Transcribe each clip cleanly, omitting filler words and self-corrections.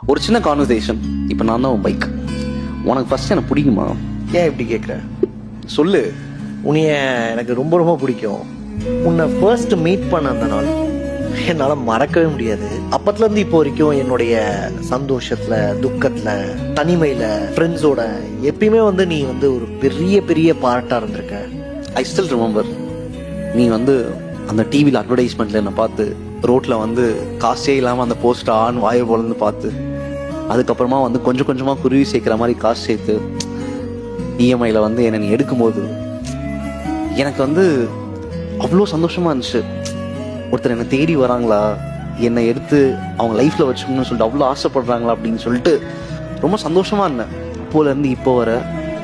ஒரு சின்ன கான்வர்சேஷன். இப்போ நான் தான் உன் பைக். உனக்கு ஃபர்ஸ்ட் எனக்கு பிடிக்குமா? ஏன் இப்படி கேட்குற? சொல்லு. உன்னைய எனக்கு ரொம்ப ரொம்ப பிடிக்கும். உன்னை ஃபர்ஸ்ட் மீட் பண்ண அந்த நாள் என்னால் மறக்கவே முடியாது. அப்பத்துலேருந்து இப்போ வரைக்கும் என்னுடைய சந்தோஷத்தில், துக்கத்தில், தனிமையில், ஃப்ரெண்ட்ஸோட எப்பயுமே நீ ஒரு பெரிய பெரிய பார்ட்டாக இருந்திருக்க. I still remember. நீ அந்த டிவியில் அட்வர்டைஸ்மெண்ட்டில் என்னை பார்த்து, ரோட்டில் காசே இல்லாமல் அந்த போஸ்ட்டை ஆன் வாயை போலன்னு பார்த்து, அதுக்கப்புறமா கொஞ்சம் கொஞ்சமாக குருவி சேர்க்குற மாதிரி காசு சேர்த்து இஎம்ஐயில் என்னை நீ எடுக்கும்போது எனக்கு அவ்வளோ சந்தோஷமாக இருந்துச்சு. ஒருத்தர் என்னை தேடி வராங்களா, என்னை எடுத்து அவங்க லைஃப்பில் வச்சுக்கணும்னு சொல்லிட்டு அவ்வளோ ஆசைப்படுறாங்களா அப்படின்னு சொல்லிட்டு ரொம்ப சந்தோஷமாக இருந்தேன். அப்போலேருந்து இப்போ வர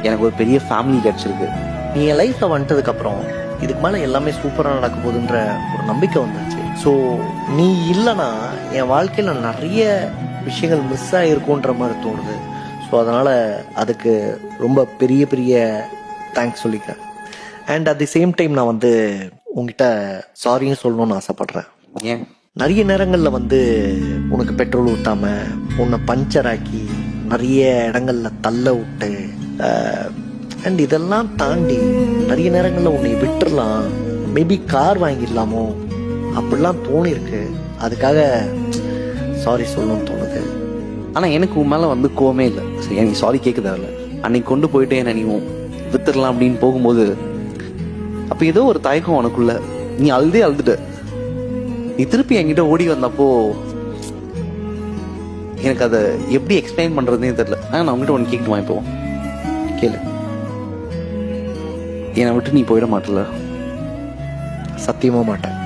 எனக்கு ஒரு பெரிய ஃபேமிலி கிடச்சிருக்கு. நீ என் லைஃப்பில் வந்துட்டதுக்கப்புறம் இதுக்கு மேலே எல்லாமே சூப்பராக நடக்க போகுதுன்ற ஒரு நம்பிக்கை வந்துச்சு. ஸோ நீ இல்லைன்னா என் வாழ்க்கையில் நிறைய விஷயங்கள் மிஸ் ஆகிருக்குன்ற மாதிரி தோணுது. ஸோ அதனால் அதுக்கு ரொம்ப பெரிய பெரிய தேங்க்ஸ் சொல்லிக்கிறேன். And at the same time நான் உங்ககிட்ட சாரியும் சொல்லணும்னு ஆசைப்படுறேன். ஏன்? நிறைய நேரங்களில் உனக்கு பெட்ரோல் ஊற்றாம, உன்னை பஞ்சர் ஆக்கி, நிறைய இடங்கள்ல தள்ள விட்டு, அண்ட் இதெல்லாம் தாண்டி நிறைய நேரங்களில் உன்னை விட்டுடலாம், மேபி கார் வாங்கிடலாமோ அப்படிலாம் தோணிருக்கு. அதுக்காக சாரி சொல்லணும்னு தோணுது. ஆனால் எனக்கு உன் மேலே கோவமே இல்லை. சரி, எனக்கு சாரி கேட்குதால அன்னைக்கு கொண்டு போயிட்டு என்ன நீ வித்துடலாம் அப்படின்னு போகும்போது அப்போ ஏதோ ஒரு தயக்கம் உனக்குள்ள. நீ அழுதுட்ட. நீ திருப்பி என்கிட்ட ஓடி வந்தப்போ எனக்கு அதை எப்படி எக்ஸ்பிளைன் பண்ணுறதுனே தெரியல. நான் உங்ககிட்ட ஒன்று கேட்கணுமா? இப்போ கேளு. என்னை விட்டு நீ போயிட மாட்டல? சத்தியமா மாட்டேன்.